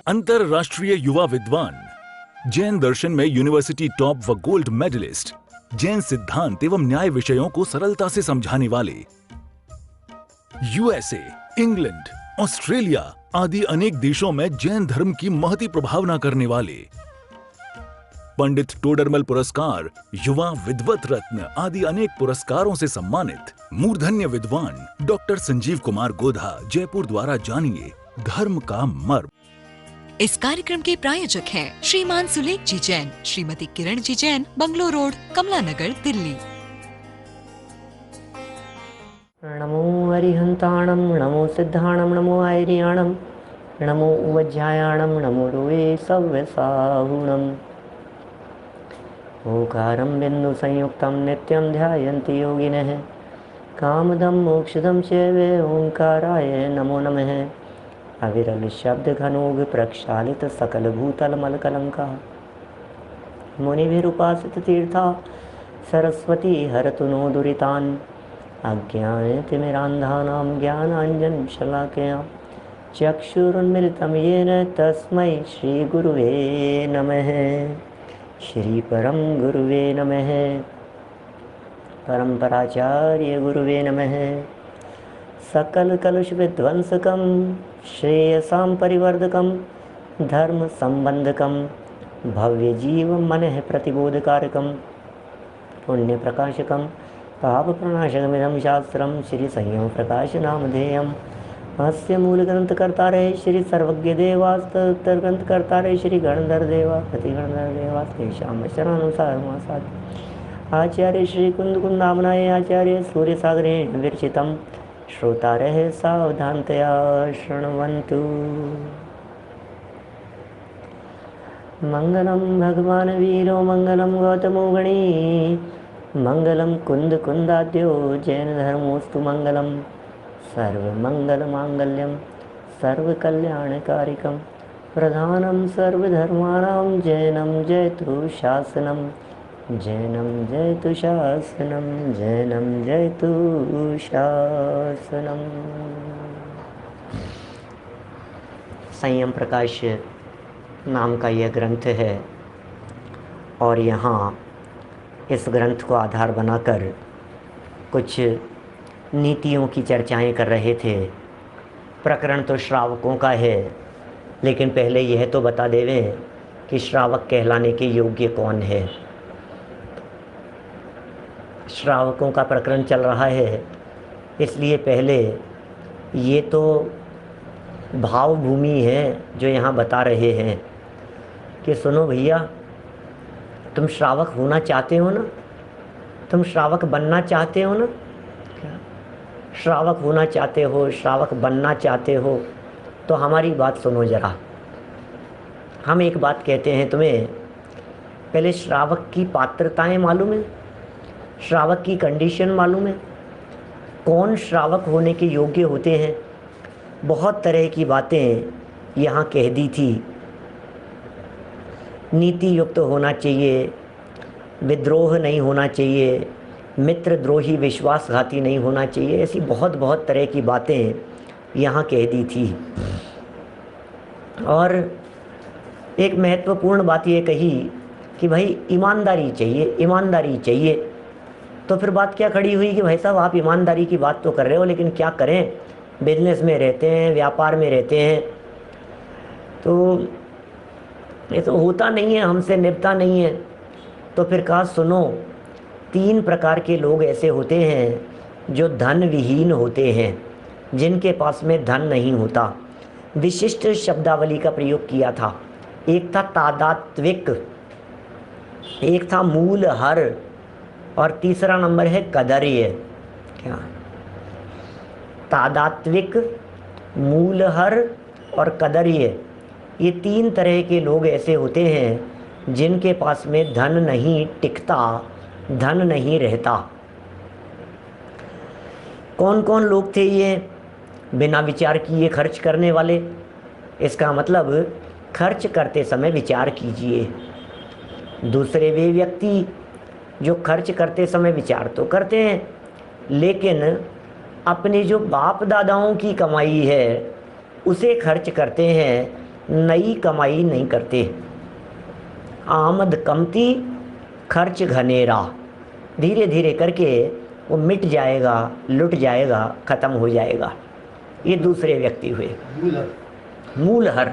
अंतरराष्ट्रीय युवा विद्वान, जैन दर्शन में यूनिवर्सिटी टॉप व गोल्ड मेडलिस्ट, जैन सिद्धांत एवं न्याय विषयों को सरलता से समझाने वाले, यूएसए, इंग्लैंड, ऑस्ट्रेलिया आदि अनेक देशों में जैन धर्म की महती प्रभावना करने वाले, पंडित टोडरमल पुरस्कार, युवा विद्वत रत्न आदि अनेक पुरस्कारों से सम्मानित मूर्धन्य विद्वान डॉक्टर संजीव कुमार गोधा जयपुर द्वारा जानिए धर्म का मर्म। इस कार्यक्रम के प्रायोजक हैं श्रीमान सुलेख जी जैन, श्रीमती किरण जी जैन, बंगलो रोड, कमला नगर, दिल्ली। नमो अरिहंताणम, नमो सिद्धाणम, नमो आयरियाणम, नमो उवज्जायाणम, नमो रोए सव्यसाहुणम। ओंकारं बिंदु संयुक्तं नित्यं ध्यायन्ति योगिनः। कामदं मोक्षदं चैव ओंकाराय नमो नमः। अविरल शब्द घनोग प्रक्षालित सकल भूतल मलकलंका। मुनिभिरुपासित तीर्था सरस्वती हरतु नो दुरितान्। अज्ञानतिमिरान्धानां ज्ञानाञ्जनं शलाकया चक्षुरुन्मिलितं येन तस्मै श्रीगुरुवे नमः। श्री परम गुरुवे नमः। परम्पराचार्य गुरुवे नमः। सकल कलुष विध्वंसकं श्रेयसां परिवर्धकं धर्म संबंधकं भव्य जीव मनः प्रतिबोधकारकं पुण्य प्रकाशकं पाप प्रणाशकमिदं शास्त्रं श्री संयम प्रकाश नामधेयम्। अस्य मूल ग्रंथ कर्तारे श्री सर्वज्ञ देवास्तर ग्रंथ कर्तारे श्री गणधर देवा पति गणधर देवास्तेषां शरणानुसार मासाद आचार्य श्री कुंद कुंदामनाय आचार्य सूर्य सागरेण विरचितं श्रोतारः सावधानतया शृण्वन्तु। मंगलम भगवान वीरो मंगलम गौतमो गणी मंगलम कुंद कुंदाद्यो जैन धर्मोस्तु मंगलम। सर्वमंगल मांगल्यम सर्वकल्याणकारिकं प्रधानं सर्वधर्माणां जैनं जयतु शासनं। जैनं जयतु शासनं, जैनं जयतु शासनं। संयम प्रकाश नाम का यह ग्रंथ है और यहाँ इस ग्रंथ को आधार बनाकर कुछ नीतियों की चर्चाएं कर रहे थे। प्रकरण तो श्रावकों का है, लेकिन पहले यह तो बता देवें कि श्रावक कहलाने के योग्य कौन है। श्रावकों का प्रकरण चल रहा है, इसलिए पहले ये तो भाव भूमि है जो यहाँ बता रहे हैं कि सुनो भैया, तुम श्रावक होना चाहते हो ना, तुम श्रावक बनना चाहते हो ना, श्रावक होना चाहते हो, श्रावक बनना चाहते हो तो हमारी बात सुनो ज़रा। हम एक बात कहते हैं तुम्हें, पहले श्रावक की पात्रताएं मालूम है, श्रावक की कंडीशन मालूम है, कौन श्रावक होने के योग्य होते हैं। बहुत तरह की बातें यहाँ कह दी थी। नीति युक्त होना चाहिए, विद्रोह नहीं होना चाहिए, मित्रद्रोही विश्वासघाती नहीं होना चाहिए, ऐसी बहुत तरह की बातें यहाँ कह दी थी। और एक महत्वपूर्ण बात ये कही कि भाई ईमानदारी चाहिए, ईमानदारी चाहिए। तो फिर बात क्या खड़ी हुई कि भाई साहब आप ईमानदारी की बात तो कर रहे हो, लेकिन क्या करें, बिजनेस में रहते हैं, व्यापार में रहते हैं, तो ये तो होता नहीं है, हमसे निपटा नहीं है। तो फिर कहा सुनो, 3 प्रकार के लोग ऐसे होते हैं जो धन विहीन होते हैं, जिनके पास में धन नहीं होता। विशिष्ट शब्दावली का प्रयोग किया था। एक था तादात्विक, एक था मूलहर और तीसरा नंबर है कदर्य। क्या? तादात्विक, मूलहर और कदर्य, ये 3 तरह के लोग ऐसे होते हैं जिनके पास में धन नहीं टिकता, धन नहीं रहता। कौन कौन लोग थे ये? बिना विचार किए खर्च करने वाले। इसका मतलब खर्च करते समय विचार कीजिए। दूसरे वे व्यक्ति जो खर्च करते समय विचार तो करते हैं, लेकिन अपने जो बाप दादाओं की कमाई है उसे खर्च करते हैं, नई कमाई नहीं करते। आमद कमती खर्च घनेरा, धीरे धीरे करके वो मिट जाएगा, लुट जाएगा, खत्म हो जाएगा। ये दूसरे व्यक्ति हुए। मूलहर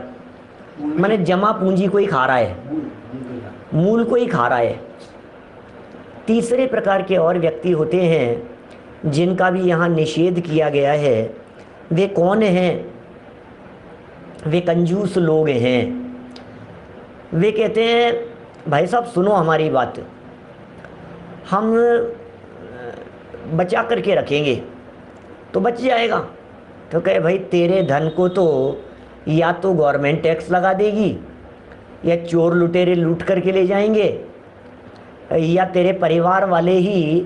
माने जमा पूंजी को ही खा रहा है, मूल को ही खा रहा है। तीसरे प्रकार के और व्यक्ति होते हैं जिनका भी यहाँ निषेध किया गया है। वे कौन हैं? वे कंजूस लोग हैं। वे कहते हैं भाई साहब सुनो हमारी बात, हम बचा करके रखेंगे तो बच जाएगा। तो कहे भाई तेरे धन को तो या तो गवर्नमेंट टैक्स लगा देगी, या चोर लुटेरे लूट करके ले जाएंगे, या तेरे परिवार वाले ही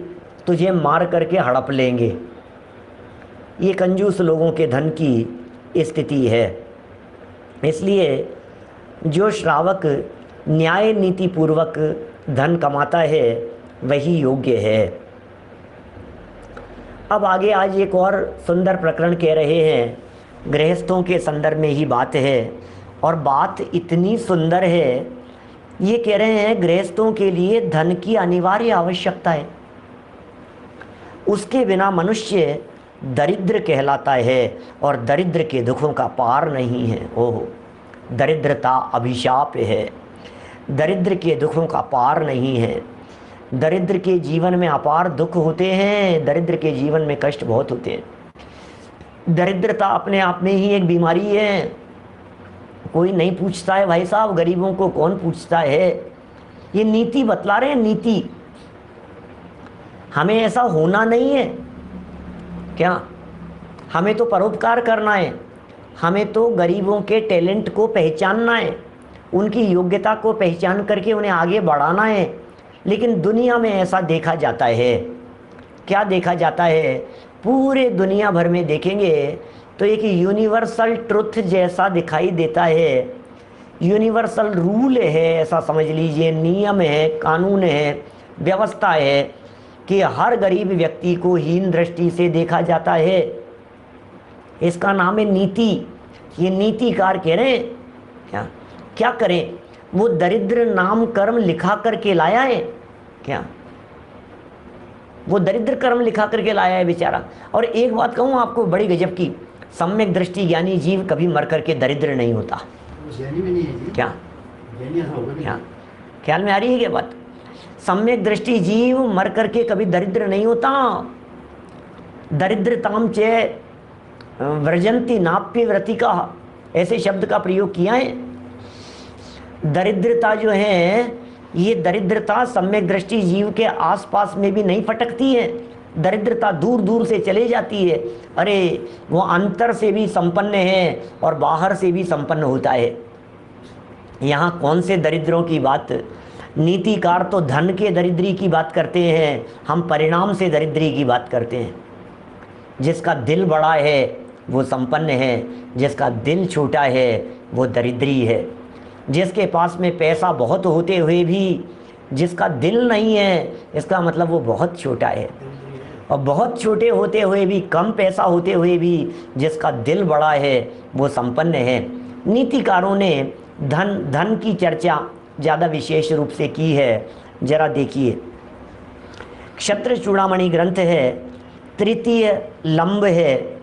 तुझे मार करके हड़प लेंगे। ये कंजूस लोगों के धन की स्थिति है। इसलिए जो श्रावक न्याय नीति पूर्वक धन कमाता है वही योग्य है। अब आगे आज एक और सुंदर प्रकरण कह रहे हैं, गृहस्थों के संदर्भ में ही बात है, और बात इतनी सुंदर है। ये कह रहे हैं गृहस्थों के लिए धन की अनिवार्य आवश्यकता है, उसके बिना मनुष्य दरिद्र कहलाता है और दरिद्र के दुखों का पार नहीं है। ओह, दरिद्रता अभिशाप है, दरिद्र के दुखों का पार नहीं है। दरिद्र के जीवन में अपार दुख होते हैं, दरिद्र के जीवन में कष्ट बहुत होते हैं। दरिद्रता अपने आप में ही एक बीमारी है। कोई नहीं पूछता है भाई साहब, गरीबों को कौन पूछता है। ये नीति बतला रहे हैं, नीति। हमें ऐसा होना नहीं है क्या? हमें तो परोपकार करना है, हमें तो गरीबों के टैलेंट को पहचानना है, उनकी योग्यता को पहचान करके उन्हें आगे बढ़ाना है। लेकिन दुनिया में ऐसा देखा जाता है, क्या देखा जाता है? पूरे दुनिया भर में देखेंगे तो एक यूनिवर्सल ट्रुथ जैसा दिखाई देता है, यूनिवर्सल रूल है, ऐसा समझ लीजिए, नियम है, कानून है, व्यवस्था है कि हर गरीब व्यक्ति को हीन दृष्टि से देखा जाता है। इसका नाम है नीति। ये नीतिकार कह रहे हैं क्या? क्या करें? वो दरिद्र नाम कर्म लिखा करके लाया है क्या? वो दरिद्र कर्म लिखा करके लाया है बेचारा। और एक बात कहूँ आपको बड़ी गजब की, सम्यक दृष्टि ज्ञानी जीव कभी मर करके दरिद्र नहीं होता। क्या क्या ख्याल में आ रही है क्या बात? सम्यक दृष्टि जीव मर करके कभी दरिद्र नहीं होता। दरिद्रताम चे व्रजंती नाप्य व्रतिका, ऐसे शब्द का प्रयोग किया है। दरिद्रता जो है, ये दरिद्रता सम्यक दृष्टि जीव के आसपास में भी नहीं फटकती है। दरिद्रता दूर दूर से चले जाती है। अरे वो अंतर से भी संपन्न है और बाहर से भी संपन्न होता है। यहाँ कौन से दरिद्रों की बात? नीतिकार तो धन के दरिद्री की बात करते हैं, हम परिणाम से दरिद्री की बात करते हैं। जिसका दिल बड़ा है वो संपन्न है, जिसका दिल छोटा है वो दरिद्री है। जिसके पास में पैसा बहुत होते हुए भी जिसका दिल नहीं है, इसका मतलब वो बहुत छोटा है। और बहुत छोटे होते हुए भी, कम पैसा होते हुए भी जिसका दिल बड़ा है वो संपन्न है। नीतिकारों ने धन की चर्चा ज़्यादा विशेष रूप से की है। जरा देखिए, क्षत्र चूड़ामणि ग्रंथ है, तृतीय लंब है,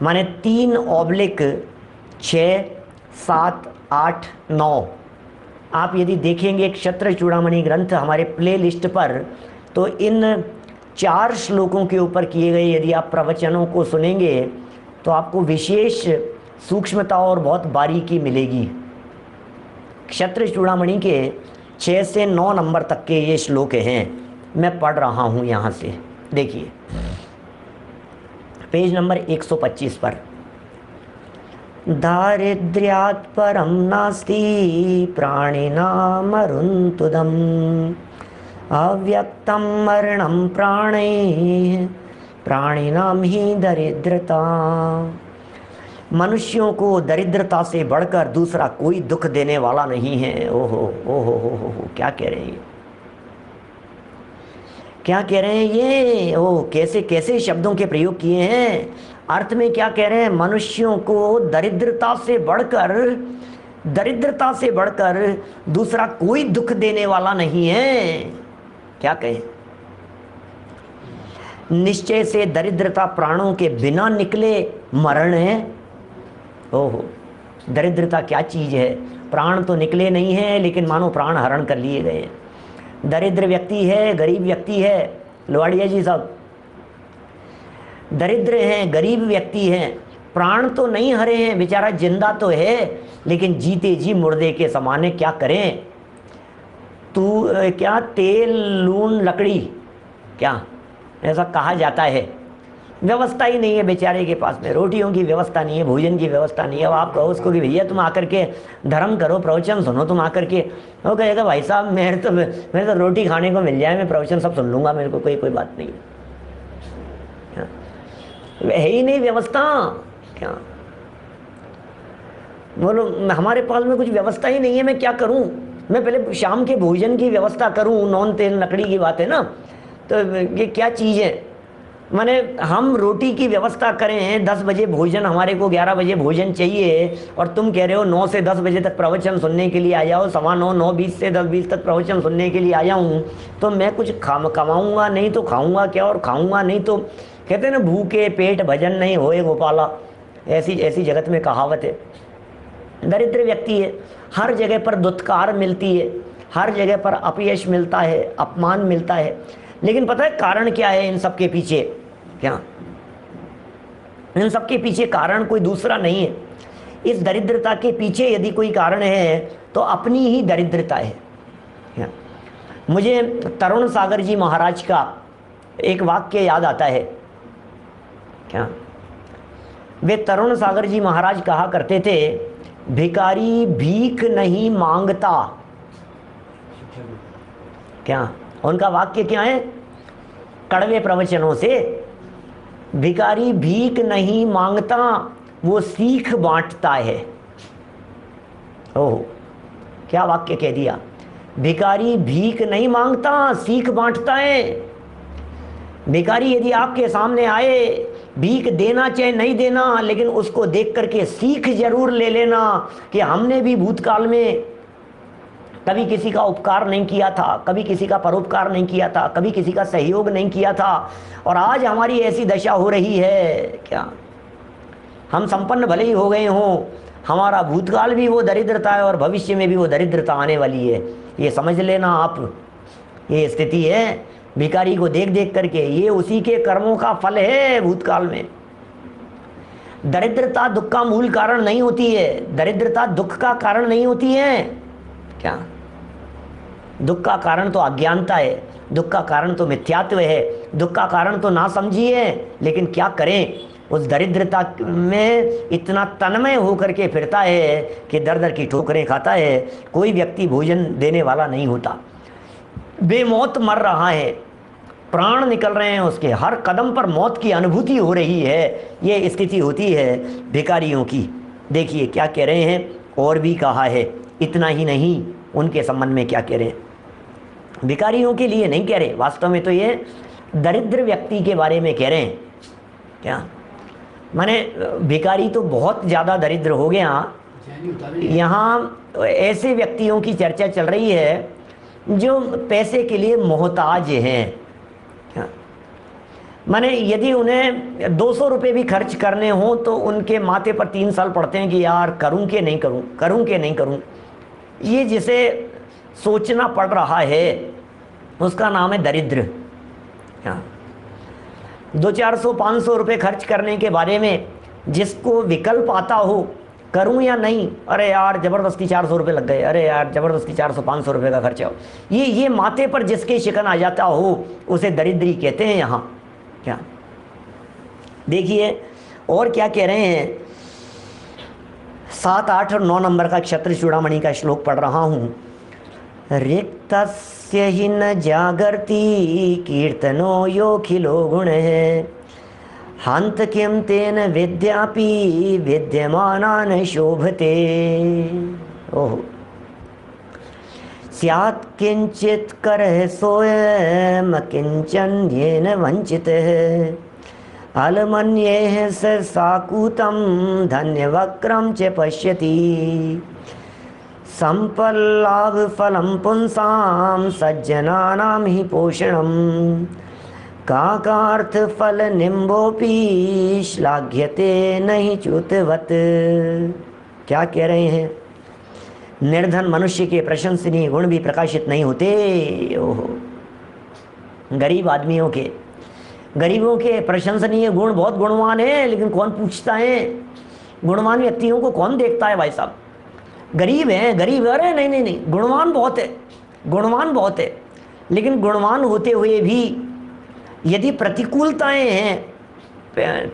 माने 3/6, 7, 8, 9। आप यदि देखेंगे क्षत्र चूड़ामणि ग्रंथ हमारे प्ले लिस्ट पर, तो इन 4 श्लोकों के ऊपर किए गए यदि आप प्रवचनों को सुनेंगे तो आपको विशेष सूक्ष्मता और बहुत बारीकी मिलेगी। क्षत्र चूड़ामणि के 6 से 9 नंबर तक के ये श्लोक हैं। मैं पढ़ रहा हूँ यहाँ से, देखिए पेज नंबर 125 पर। दारिद्र्यात् परं नास्ति प्राणिनां मरुन्तुदम् अव्यक्तं मरणं प्राणैः प्राणिनां ही दरिद्रता। मनुष्यों को दरिद्रता से बढ़कर दूसरा कोई दुख देने वाला नहीं है। ओहो ओहो हो, क्या कह रहे हैं? क्या कह रहे हैं ये? ओह, कैसे कैसे शब्दों के प्रयोग किए हैं। अर्थ में क्या कह रहे हैं? मनुष्यों को दरिद्रता से बढ़कर दरिद्रता से बढ़कर दूसरा कोई दुख देने वाला नहीं है। क्या कहें, निश्चय से दरिद्रता प्राणों के बिना निकले मरण है। ओहो, दरिद्रता क्या चीज है, प्राण तो निकले नहीं है लेकिन मानो प्राण हरण कर लिए गए। दरिद्र व्यक्ति है, गरीब व्यक्ति है, लोहाड़िया जी साहब, दरिद्र हैं, गरीब व्यक्ति हैं, प्राण तो नहीं हरे हैं, बेचारा जिंदा तो है लेकिन जीते जी मुर्दे के समान है। क्या करें, तू क्या तेल लून लकड़ी, क्या ऐसा कहा जाता है। व्यवस्था ही नहीं है बेचारे के पास में, रोटियों की व्यवस्था नहीं है, भोजन की व्यवस्था नहीं है। अब आप कहो उसको कि भैया तुम आकर के धर्म करो, प्रवचन सुनो, तुम आकर के, वो कहेगा भाई साहब मेरे तो रोटी खाने को मिल जाए, मैं प्रवचन सब सुन लूँगा, मेरे को कोई बात नहीं है ही नहीं व्यवस्था। क्या बोलो, हमारे पास में कुछ व्यवस्था ही नहीं है, मैं क्या करूं। मैं पहले शाम के भोजन की व्यवस्था करूं, नॉन तेल लकड़ी की बात है ना, तो ये क्या चीज़ है। माने हम रोटी की व्यवस्था करें, 10 बजे भोजन, हमारे को 11 बजे भोजन चाहिए, और तुम कह रहे हो 9 से 10 बजे तक प्रवचन सुनने के लिए आ जाओ, 9:15 9:20 से 10:20 तक प्रवचन सुनने के लिए आ जाऊँ, तो मैं कुछ कमाऊँगा नहीं तो खाऊँगा क्या, और खाऊँगा नहीं तो, कहते हैं ना भूखे पेट भजन नहीं होए गोपाला, ऐसी जगत में कहावत है। दरिद्र व्यक्ति है, हर जगह पर दुत्कार मिलती है, हर जगह पर अपयश मिलता है, अपमान मिलता है, लेकिन पता है कारण क्या है इन सब के पीछे? क्या इन सब के पीछे कारण कोई दूसरा नहीं है। इस दरिद्रता के पीछे यदि कोई कारण है तो अपनी ही दरिद्रता है। क्या? मुझे तरुण सागर जी महाराज का एक वाक्य याद आता है। क्या वे तरुण सागर जी महाराज कहा करते थे, भिखारी भीख नहीं मांगता। क्या उनका वाक्य क्या है? कड़वे प्रवचनों से, भिखारी भीख नहीं मांगता, वो सीख बांटता है। ओह, क्या वाक्य कह दिया। भिखारी भीख नहीं मांगता, सीख बांटता है। भिखारी यदि आपके सामने आए, भीख देना चाहे नहीं देना, लेकिन उसको देख करके सीख जरूर ले लेना कि हमने भी भूतकाल में कभी किसी का उपकार नहीं किया था, कभी किसी का परोपकार नहीं किया था, कभी किसी का सहयोग नहीं किया था, और आज हमारी ऐसी दशा हो रही है। क्या हम संपन्न भले ही हो गए हों, हमारा भूतकाल भी वो दरिद्रता है और भविष्य में भी वो दरिद्रता आने वाली है, ये समझ लेना आप। ये स्थिति है भिखारी को देख देख करके, ये उसी के कर्मों का फल है भूतकाल में। दरिद्रता दुख का मूल कारण नहीं होती है, दरिद्रता दुख का कारण नहीं होती है। क्या दुख का कारण तो अज्ञानता है, दुख का कारण तो मिथ्यात्व है, दुख का कारण तो ना समझी है, लेकिन क्या करें, उस दरिद्रता में इतना तन्मय होकर के फिरता है कि दर दर की ठोकरें खाता है। कोई व्यक्ति भोजन देने वाला नहीं होता, बेमौत मर रहा है, प्राण निकल रहे हैं उसके, हर कदम पर मौत की अनुभूति हो रही है। ये स्थिति होती है भिखारियों की। देखिए क्या कह रहे हैं, और भी कहा है, इतना ही नहीं, उनके संबंध में क्या कह रहे हैं। भिखारियों के लिए नहीं कह रहे, वास्तव में तो ये दरिद्र व्यक्ति के बारे में कह रहे हैं। क्या माने भिखारी तो बहुत ज़्यादा दरिद्र हो गया। यहाँ ऐसे व्यक्तियों की चर्चा चल रही है जो पैसे के लिए मोहताज हैं। माने यदि उन्हें 200 रुपये भी खर्च करने हों तो उनके माथे पर 3 साल पड़ते हैं कि यार करूं कि नहीं करूं, करूं कि नहीं करूं। ये जिसे सोचना पड़ रहा है उसका नाम है दरिद्र। 200-400 500 रुपये खर्च करने के बारे में जिसको विकल्प आता हो, करूं या नहीं, अरे यार ज़बरदस्ती 400 रुपये लग गए, अरे यार ज़बरदस्ती 400-500 रुपये का खर्चा हो, ये माथे पर जिसके शिकन आ जाता हो उसे दरिद्री कहते हैं यहाँ। क्या देखिए और क्या कह रहे हैं, 7, 8 और 9 नंबर का क्षत्र चूड़ामणि का श्लोक पढ़ रहा हूँ। रिक्तस्य हि न जागर्ति कीर्तनो योखिलो गुण है, हंत किम तेन विद्यापि विद्यमानान शोभते। ओह, स्यात् किंचित करः सोयम किंचन येन वंचितः, अलमन्येह स साकूतं धन्यवक्रम च पश्यति। संपल्लाभ फलम पुंसाम सज्जनानाम ही पोषणम काकार्थ फल निम्बोपी श्लाघ्यते नहीं च्युतवत। क्या कह रहे हैं? निर्धन मनुष्य के प्रशंसनीय गुण भी प्रकाशित नहीं होते। ओहो, गरीबों के प्रशंसनीय गुण बहुत गुणवान है, लेकिन कौन पूछता है? गुणवान व्यक्तियों को कौन देखता है भाई साहब? गरीब है, अरे नहीं, गुणवान बहुत है, लेकिन गुणवान होते हुए भी यदि प्रतिकूलताएं हैं,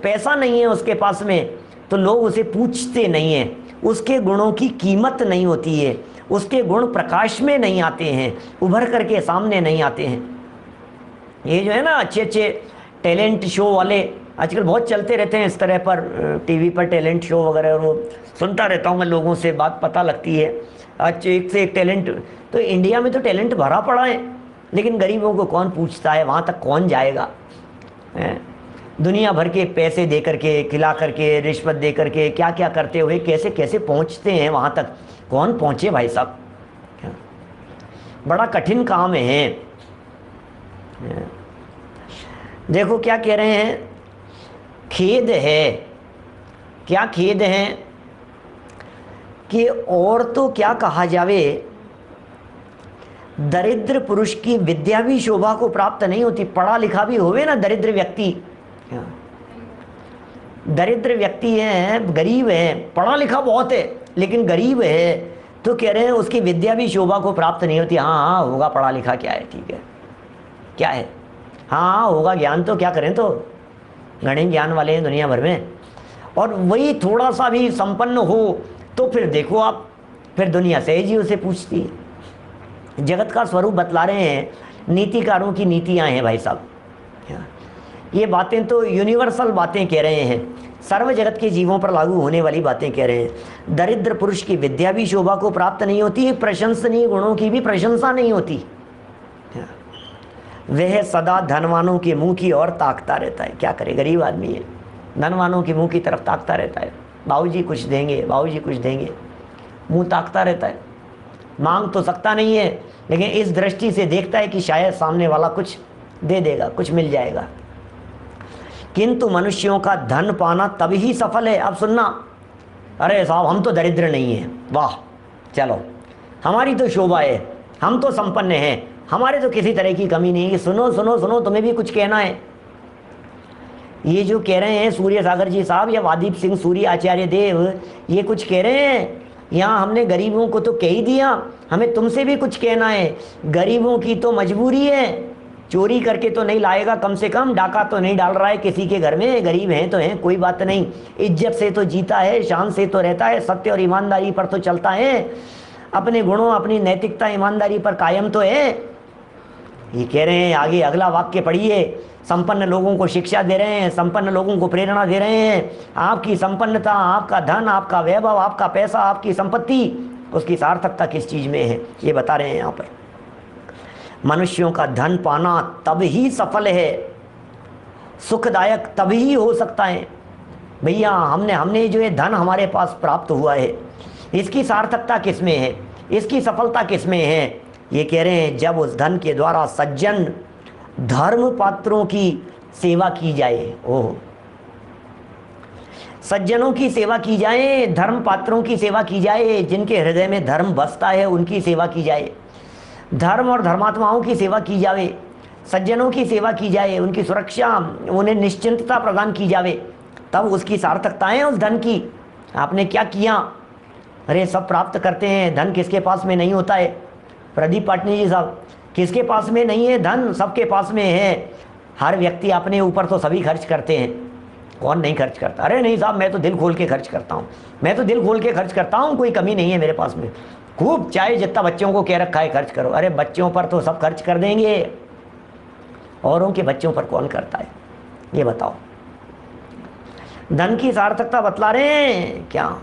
पैसा नहीं है उसके पास में, तो लोग उसे पूछते नहीं हैं, उसके गुणों की कीमत नहीं होती है, उसके गुण प्रकाश में नहीं आते हैं, उभर करके सामने नहीं आते हैं। ये जो है ना अच्छे टैलेंट शो वाले आजकल बहुत चलते रहते हैं इस तरह पर, टीवी पर टैलेंट शो वगैरह, और वो सुनता रहता हूँ मैं, लोगों से बात पता लगती है। आज एक से एक टैलेंट, तो इंडिया में तो टैलेंट भरा पड़ा है, लेकिन गरीबों को कौन पूछता है? वहाँ तक कौन जाएगा? दुनिया भर के पैसे दे करके, खिला करके, रिश्वत दे करके, क्या क्या करते हुए कैसे कैसे पहुँचते हैं वहाँ तक? कौन पहुँचे भाई साहब? बड़ा कठिन काम है। देखो क्या कह रहे हैं, खेद है, क्या खेद है कि और तो क्या कहा जावे, दरिद्र पुरुष की विद्या भी शोभा को प्राप्त नहीं होती। पढ़ा लिखा भी होवे ना दरिद्र व्यक्ति है, गरीब है, पढ़ा लिखा बहुत है लेकिन गरीब है, तो कह रहे हैं उसकी विद्या भी शोभा को प्राप्त नहीं होती। हाँ होगा पढ़ा लिखा, क्या है, ठीक है, क्या है, हाँ होगा ज्ञान, तो क्या करें, तो घने ज्ञान वाले हैं दुनिया भर में। और वही थोड़ा सा भी संपन्न हो तो फिर देखो आप, फिर दुनिया सहज ही उसे पूछती है। जगत का स्वरूप बतला रहे हैं, नीतिकारों की नीतियां हैं भाई साहब। ये बातें तो यूनिवर्सल बातें कह रहे हैं, सर्व जगत के जीवों पर लागू होने वाली बातें कह रहे हैं। दरिद्र पुरुष की विद्या भी शोभा को प्राप्त नहीं होती, प्रशंसनीय गुणों की भी प्रशंसा नहीं होती। वह सदा धनवानों के मुंह की ओर ताकता रहता है। क्या करे, गरीब आदमी है, धनवानों के मुंह की तरफ ताकता रहता है। बाबूजी कुछ देंगे, बाबूजी कुछ देंगे, मुंह ताकता रहता है। मांग तो सकता नहीं है, लेकिन इस दृष्टि से देखता है कि शायद सामने वाला कुछ दे देगा, कुछ मिल जाएगा। किंतु मनुष्यों का धन पाना तभी सफल है। अब सुनना, अरे साहब हम तो दरिद्र नहीं हैं, वाह चलो हमारी तो शोभा है, हम तो संपन्न हैं, हमारे तो किसी तरह की कमी नहीं है। सुनो सुनो सुनो, तुम्हें भी कुछ कहना है। ये जो कह रहे हैं सूर्य सागर जी साहब या वादीप सिंह सूर्य आचार्य देव, ये कुछ कह रहे हैं, यहाँ हमने गरीबों को तो कह ही दिया, हमें तुमसे भी कुछ कहना है। गरीबों की तो मजबूरी है, चोरी करके तो नहीं लाएगा, कम से कम डाका तो नहीं डाल रहा है किसी के घर में, गरीब हैं तो हैं, कोई बात नहीं, इज्जत से तो जीता है, शान से तो रहता है, सत्य और ईमानदारी पर तो चलता है, अपने गुणों अपनी नैतिकता ईमानदारी पर कायम तो है। ये कह रहे हैं, आगे अगला वाक्य पढ़िए, संपन्न लोगों को शिक्षा दे रहे हैं, संपन्न लोगों को प्रेरणा दे रहे हैं। आपकी संपन्नता, आपका धन, आपका वैभव, आपका पैसा, आपकी संपत्ति, उसकी सार्थकता किस चीज में है, ये बता रहे हैं यहाँ पर। मनुष्यों का धन पाना तब ही सफल है, सुखदायक तभी हो सकता है। भैया हमने जो है धन हमारे पास प्राप्त हुआ है, इसकी सार्थकता किस में है, इसकी सफलता किस में है? ये कह रहे हैं जब उस धन के द्वारा सज्जन धर्म पात्रों की सेवा की जाए। ओह, सज्जनों की सेवा की जाए, धर्म पात्रों की सेवा की जाए, जिनके हृदय में धर्म बसता है उनकी सेवा की जाए, धर्म और धर्मात्माओं की सेवा की जावे, सज्जनों की सेवा की जाए, उनकी सुरक्षा, उन्हें निश्चिंतता प्रदान की जावे, तब उसकी सार्थकता है उस धन की। आपने क्या किया? अरे सब प्राप्त करते हैं, धन किसके पास में नहीं होता है? प्रदीप पाटनी जी साहब, किसके पास में नहीं है धन? सबके पास में है। हर व्यक्ति अपने ऊपर तो सभी खर्च करते हैं, कौन नहीं खर्च करता? अरे नहीं साहब मैं तो दिल खोल के खर्च करता हूँ, मैं तो दिल खोल के खर्च करता हूँ, कोई कमी नहीं है मेरे पास में, खूब चाहे जितना बच्चों को कह रखा है खर्च करो। अरे बच्चों पर तो सब खर्च कर देंगे, औरों के बच्चों पर कौन करता है ये बताओ? धन की सार्थकता बतला रहे हैं क्या?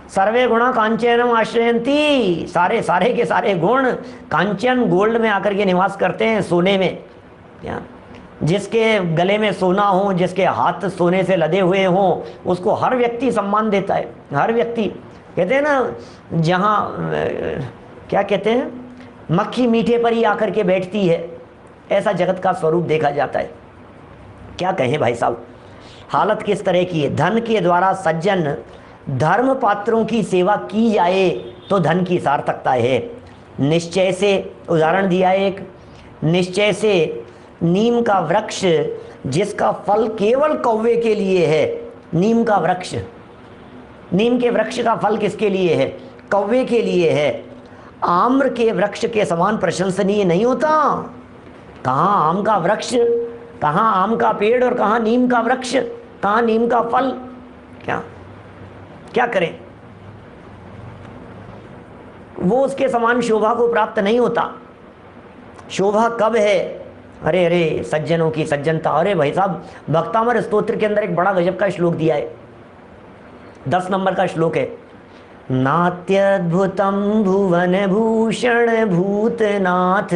सर्वे गुणा कांचनम आश्रयंती, सारे के सारे गुण कांचन गोल्ड में आकर के निवास करते हैं, सोने में। क्या? जिसके गले में सोना हो, जिसके हाथ सोने से लदे हुए हों, उसको हर व्यक्ति सम्मान देता है, हर व्यक्ति। कहते हैं ना, जहाँ क्या कहते हैं, मक्खी मीठे पर ही आकर के बैठती है, ऐसा जगत का स्वरूप देखा जाता है। क्या कहें भाई साहब, हालत किस तरह की है। धन के द्वारा सज्जन धर्म पात्रों की सेवा की जाए तो धन की सार्थकता है। निश्चय से, उदाहरण दिया है एक, निश्चय से नीम का वृक्ष जिसका फल केवल कौवे के लिए है, नीम का वृक्ष, नीम के वृक्ष का फल किसके लिए है? कौवे के लिए है। आम्र के वृक्ष के समान प्रशंसनीय नहीं होता। कहाँ आम का वृक्ष, कहाँ आम का पेड़ और कहाँ नीम का वृक्ष, कहाँ नीम का फल। क्या क्या करें, वो उसके समान शोभा को प्राप्त नहीं होता। शोभा कब है? अरे अरे सज्जनों की सज्जनता। अरे भाई साहब, भक्तामर स्तोत्र के अंदर एक बड़ा गजब का श्लोक दिया है, 10 नंबर का श्लोक है। नात्यद्भुतम भुवन भूषण भूतनाथ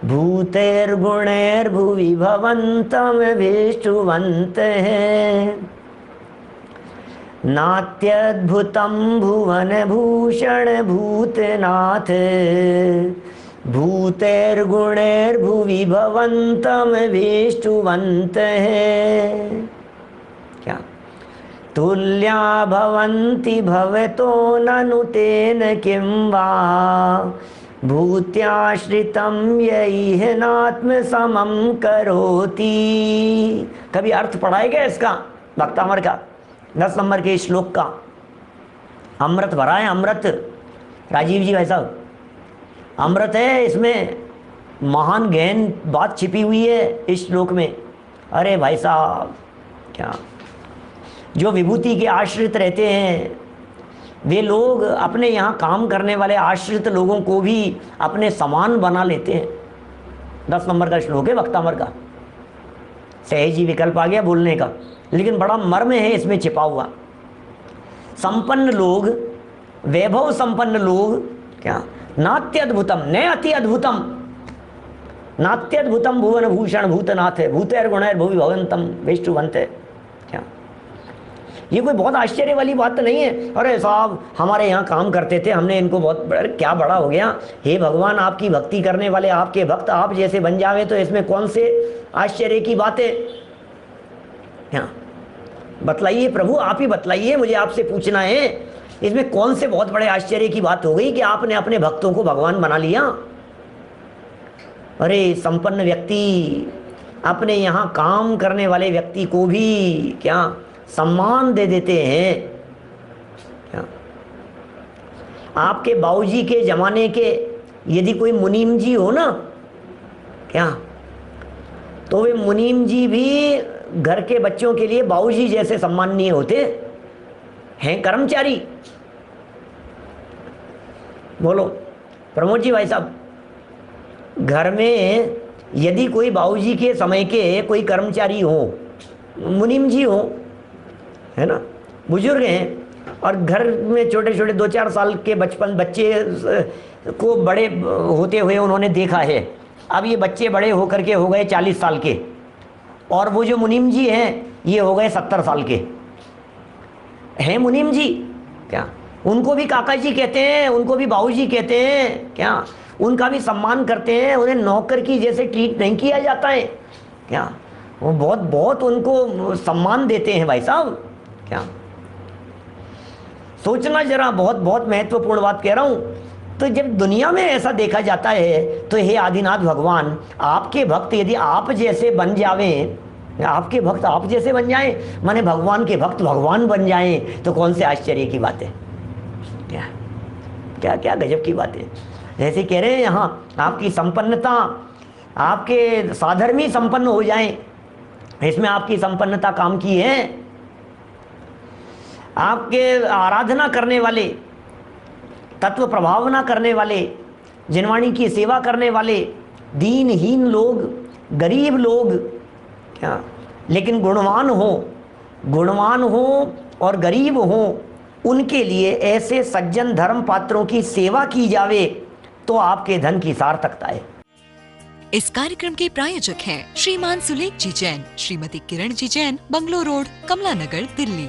भूतैर्गुणैर्भुवि भवन्तम विष्णुवन्त है। नात्यद्भुतम भुवन भूषण भूतनाथ भूतैर्गुणैर्भुवि भवन्तम विष्णुवन्त है। क्या तुल्या भवन्ति भवतो ननु तेन किं वा भूत्याश्रितं यैहनात्म समं करोति। कभी अर्थ पढ़ाया गया इसका, भक्तामर का 10 नंबर के श्लोक का। अमृत भरा है, अमृत। राजीव जी भाई साहब, अमृत है, इसमें महान गहन बात छिपी हुई है इस श्लोक में। अरे भाई साहब, क्या जो विभूति के आश्रित रहते हैं वे लोग अपने यहाँ काम करने वाले आश्रित लोगों को भी अपने समान बना लेते हैं। 10 नंबर का श्लोक है भक्तामर का। सहज ही विकल्प आ गया बोलने का, लेकिन बड़ा मर्म है इसमें छिपा हुआ। संपन्न लोग, वैभव संपन्न लोग, क्या नात्यद्भुतम न अति अद्भुतम, नात्यद्भुतम भुवन भूषण भूतनाथ है भूतैर्गुणैर्भुवि भवन्तम विष्णुवन्त है। क्या ये कोई बहुत आश्चर्य वाली बात तो नहीं है? अरे साहब, हमारे यहाँ काम करते थे, हमने इनको बहुत क्या बड़ा हो गया। हे भगवान, आपकी भक्ति करने वाले आपके भक्त आप जैसे बन जावे तो इसमें कौन से आश्चर्य की बात है? क्या बतलाइए प्रभु, आप ही बतलाइए, मुझे आपसे पूछना है, इसमें कौन से बहुत बड़े आश्चर्य की बात हो गई कि आपने अपने भक्तों को भगवान बना लिया। अरे संपन्न व्यक्ति अपने यहाँ काम करने वाले व्यक्ति को भी क्या सम्मान दे देते हैं। क्या आपके बाबूजी के जमाने के यदि कोई मुनीम जी हो ना, क्या तो वे मुनीम जी भी घर के बच्चों के लिए बाबूजी जैसे सम्माननीय होते हैं। कर्मचारी, बोलो प्रमोद जी भाई साहब, घर में यदि कोई बाबूजी के समय के कोई कर्मचारी हो, मुनीम जी हो, है ना, बुजुर्ग हैं, और घर में छोटे छोटे 2-4 साल के बच्चे को बड़े होते हुए उन्होंने देखा है। अब ये बच्चे बड़े होकर के हो गए 40 साल के, और वो जो मुनीम जी हैं ये हो गए 70 साल के हैं। मुनीम जी क्या, उनको भी काका जी कहते हैं, उनको भी बाबूजी कहते हैं। क्या उनका भी सम्मान करते हैं, उन्हें नौकर की जैसे ट्रीट नहीं किया जाता है। क्या वो बहुत बहुत उनको सम्मान देते हैं भाई साहब। क्या सोचना जरा, बहुत बहुत महत्वपूर्ण बात कह रहा हूँ। तो जब दुनिया में ऐसा देखा जाता है तो हे आदिनाथ भगवान, आपके भक्त यदि आप जैसे बन जावें, आपके भक्त आप जैसे बन जाएं, माने भगवान के भक्त भगवान बन जाएं, तो कौन से आश्चर्य की बात है? क्या क्या क्या गजब की बात है। जैसे कह रहे हैं यहाँ आपकी संपन्नता, आपके साधर्मी संपन्न हो जाएं, इसमें आपकी संपन्नता काम की है। आपके आराधना करने वाले, तत्व प्रभावना करने वाले, जिनवाणी की सेवा करने वाले दीनहीन लोग, गरीब लोग, क्या लेकिन गुणवान हो और गरीब हो, उनके लिए ऐसे सज्जन धर्म पात्रों की सेवा की जावे तो आपके धन की सार्थकता है। इस कार्यक्रम के प्रायोजक हैं श्रीमान सुलेख जी जैन, श्रीमती किरण जी जैन, बंगलो रोड, कमला नगर, दिल्ली।